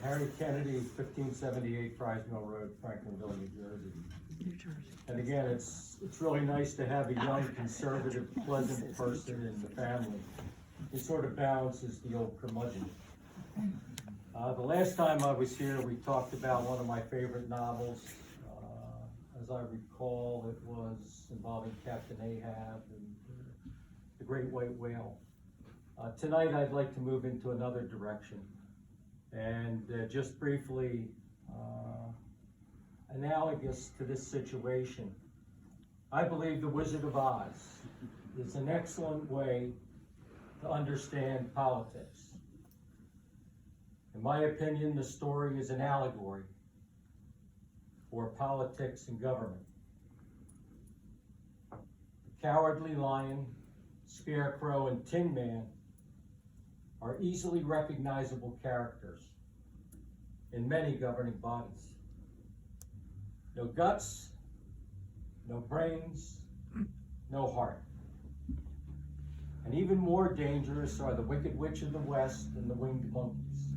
Harry Kennedy, 1578 Fry's Mill Road, Franklinville, New Jersey. And again, it's really nice to have a young, conservative, pleasant person in the family. It sort of balances the old curmudgeon. The last time I was here, we talked about one of my favorite novels. As I recall, it was involving Captain Ahab and the Great White Whale. Tonight, I'd like to move into another direction. And just briefly, analogous to this situation, I believe The Wizard of Oz is an excellent way to understand politics. In my opinion, the story is an allegory for politics and government. The Cowardly Lion, Scarecrow, and Tin Man are easily recognizable characters in many governing bodies. No guts, no brains, no heart. And even more dangerous are the Wicked Witch of the West and the Winged Monkeys.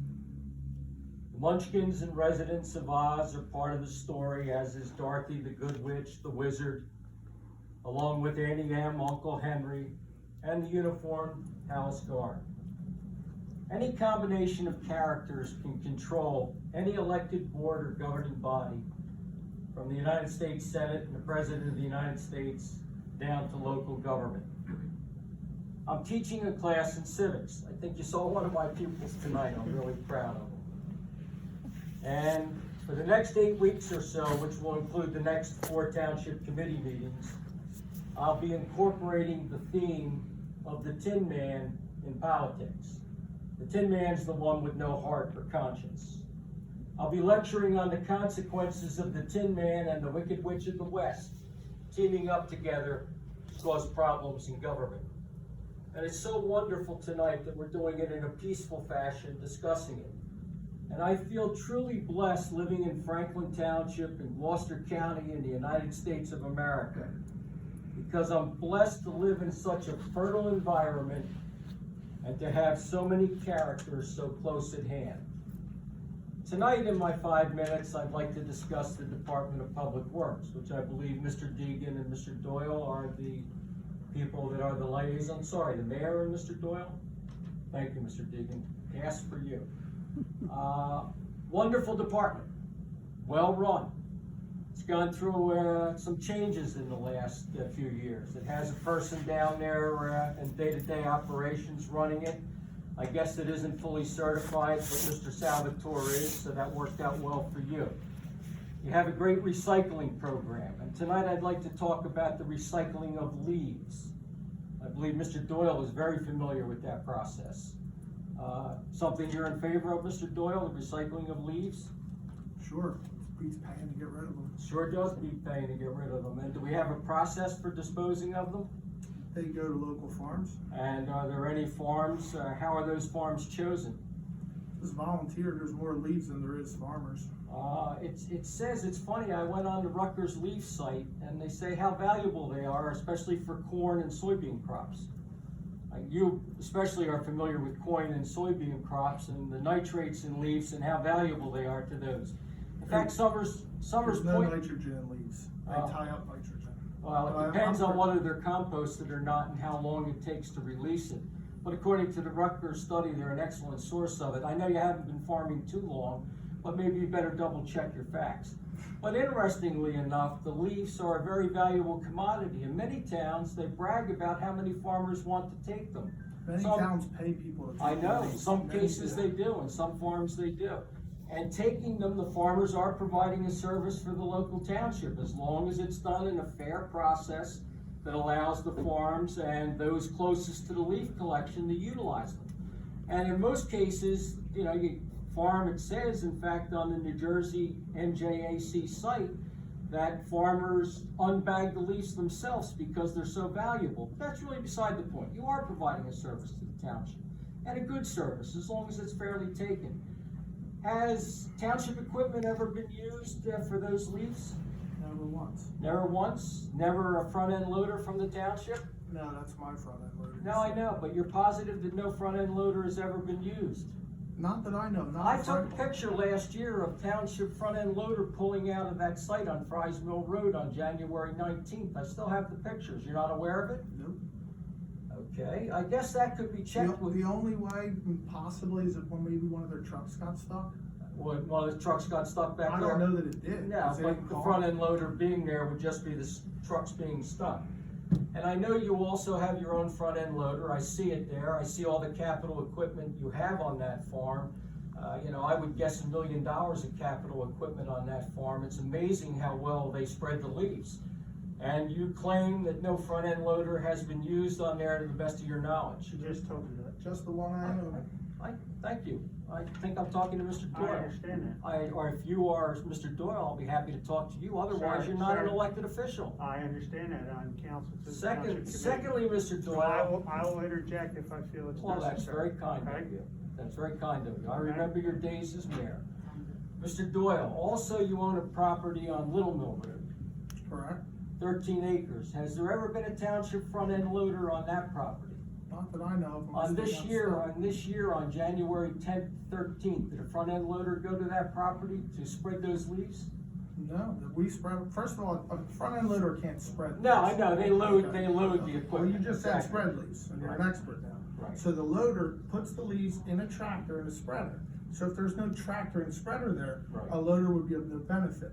The Munchkins and residents of Oz are part of the story, as is Dorothy the Good Witch, the Wizard, along with Auntie Em, Uncle Henry, and the uniformed House Guard. Any combination of characters can control any elected board or governing body, from the United States Senate and the President of the United States down to local government. I'm teaching a class in civics. I think you saw one of my pupils tonight. I'm really proud of them. And for the next 8 weeks or so, which will include the next 4 township committee meetings, I'll be incorporating the theme of the Tin Man in politics. The Tin Man's the one with no heart or conscience. I'll be lecturing on the consequences of the Tin Man and the Wicked Witch of the West teaming up together to cause problems in government. And it's so wonderful tonight that we're doing it in a peaceful fashion, discussing it. And I feel truly blessed living in Franklin Township in Gloucester County in the United States of America, because I'm blessed to live in such a fertile environment and to have so many characters so close at hand. Tonight, in my 5 minutes, I'd like to discuss the Department of Public Works, which I believe Mr. Deegan and Mr. Doyle are the people that are the liaisons. Sorry, the mayor and Mr. Doyle? Thank you, Mr. Deegan. Ask for you. Wonderful department, well run. It's gone through some changes in the last few years. It has a person down there in day-to-day operations running it. I guess it isn't fully certified, but Mr. Salvatore is, so that worked out well for you. You have a great recycling program, and tonight I'd like to talk about the recycling of leaves. I believe Mr. Doyle is very familiar with that process. Something you're in favor of, Mr. Doyle, the recycling of leaves? Sure, it beats paying to get rid of them. Sure does beat paying to get rid of them. And do we have a process for disposing of them? They go to local farms. And are there any farms? How are those farms chosen? As volunteer, there's more leaves than there is farmers. It says, it's funny, I went on the Rutgers Leaf site and they say how valuable they are, especially for corn and soybean crops. You especially are familiar with corn and soybean crops and the nitrates in leaves and how valuable they are to those. In fact, Summers There's no point. nitrogen in leaves. They tie up nitrogen. Well, it depends on whether they're composted or not and how long it takes to release it. But according to the Rutgers study, they're an excellent source of it. I know you haven't been farming too long, but maybe you better double check your facts. But interestingly enough, the leaves are a very valuable commodity. In many towns, they brag about how many farmers want to take them. Many towns pay people to take I know, in leaves. some Many cases do. they do, in some farms they do. And taking them, the farmers are providing a service for the local township, as long as it's done in a fair process that allows the farms and those closest to the leaf collection to utilize them. And in most cases, it says, in fact, on the New Jersey NJAC site, that farmers unbag the leaves themselves because they're so valuable. But that's really beside the point. You are providing a service to the township, and a good service, as long as it's fairly taken. Has township equipment ever been used for those leaves? Never once. Never once? Never a front-end loader from the township? No, that's my front end loader. No, I know, but you're positive that no front-end loader has ever been used? Not that I know, not. I took a picture last year of township front end loader pulling out of that site on Fry's Mill Road on January 19th. I still have the pictures. You're not aware of it? Nope. Okay, I guess that could be checked with. The only way possibly is if maybe one of their trucks got stuck. One of the trucks got stuck back I there? don't know that it did. No, 'cause they but didn't the call. front end loader being there would just be the trucks being stuck. And I know you also have your own front end loader. I see it there. I see all the capital equipment you have on that farm. You know, I would guess $1 million of capital equipment on that farm. It's amazing how well they spread the leaves. And you claim that no front end loader has been used on there to the best of your knowledge. She just told you that. Just the one I own. Thank you. I think I'm talking to Mr. Doyle. I understand that. Or if you are Mr. Doyle, I'll be happy to talk to you. Otherwise, Sir, you're not an sir. elected official. I understand that on council. to the township committee. Secondly, Mr. So I Doyle, will interject if I feel it's necessary. well, that's very kind Okay? of you. That's very kind of you. I Okay. remember your days as mayor. Mr. Doyle, also you own a property on Little Mill Road, Correct? 13 acres. Has there ever been a township front end loader on that property? Not that I know of. On unless they got this stuck. year, on January 10th, 13th, did a front end loader go to that property to spread those leaves? No, that we spread, first of all, a front end loader can't spread. No, I leaves. know, they load Okay. the Well, equipment. you just said Exactly. spread leaves, and you're an Right. expert now. Right. So the loader puts the leaves in a tractor and a spreader. So if there's no tractor and spreader there, Right. a loader would be of no benefit.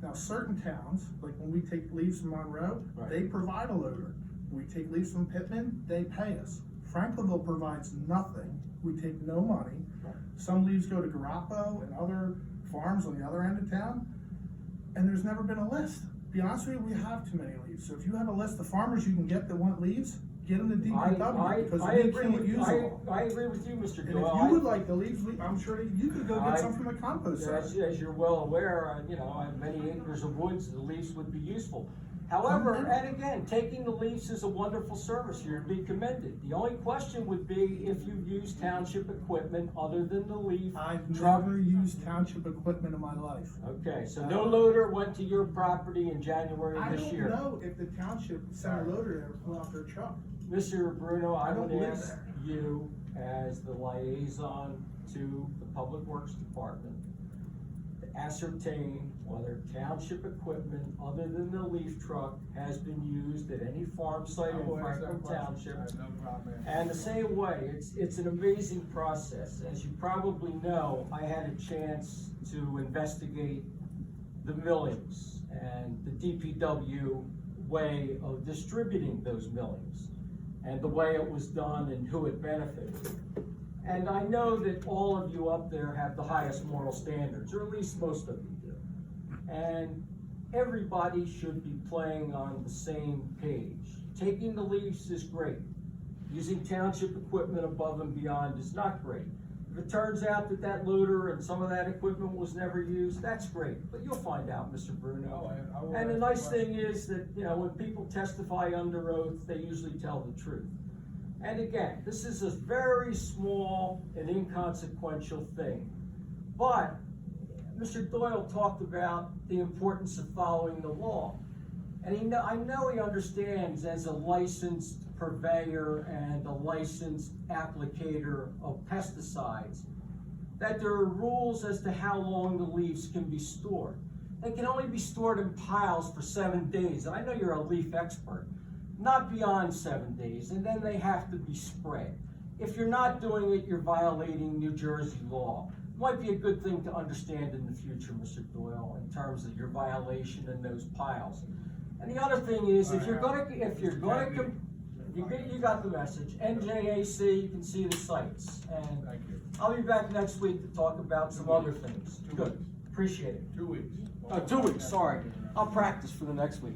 Now, certain towns, like when we take leaves from Monroe, Right. they provide a loader. We take leaves from Pittman, they pay us. Franklinville provides nothing, we take no money. Right. Some leaves go to Garapo and other farms on the other end of town, and there's never been a list. Be honest with you, we have too many leaves. So if you have a list of farmers you can get that want leaves, get them to DPW, because I we agree can't with use you. them all. I agree with you, Mr. And Doyle. if you would like the leaves, I'm sure that you could go I- get some from the compost As side. you're well aware, you know, I have many acres of woods, the leaves would be useful. However, and again, taking the leaves is a wonderful service, you're to be commended. The only question would be if you use township equipment other than the leaf I've truck. never used township equipment in my life. Okay, so no loader went to your property in January I of this don't year. know if the township sent a loader there to pull out their truck. Mr. Bruno, I I don't would believe ask that. you, as the liaison to the Public Works Department, to ascertain whether township equipment other than the leaf truck has been used at any farm site in Franklin Township. And the same way, it's an amazing process. As you probably know, I had a chance to investigate the millings and the DPW way of distributing those millings and the way it was done and who it benefited. And I know that all of you up there have the highest moral standards, or at least most of you do. And everybody should be playing on the same page. Taking the leaves is great. Using township equipment above and beyond is not great. If it turns out that that loader and some of that equipment was never used, that's great, but you'll find out, Mr. Bruno. And the nice thing is that, you know, when people testify under oath, they usually tell the truth. And again, this is a very small and inconsequential thing. But Mr. Doyle talked about the importance of following the law. And I know he understands as a licensed purveyor and a licensed applicator of pesticides that there are rules as to how long the leaves can be stored. They can only be stored in piles for 7 days. And I know you're a leaf expert. Not beyond 7 days, and then they have to be spread. If you're not doing it, you're violating New Jersey law. Might be a good thing to understand in the future, Mr. Doyle, in terms of your violation in those piles. And the other thing is, you got the message. NJAC, you can see the sites, and Thank you. I'll be back next week to talk about some other things. 2 Good, weeks. appreciate it. 2 weeks. 2 weeks, sorry. I'll practice for the next week.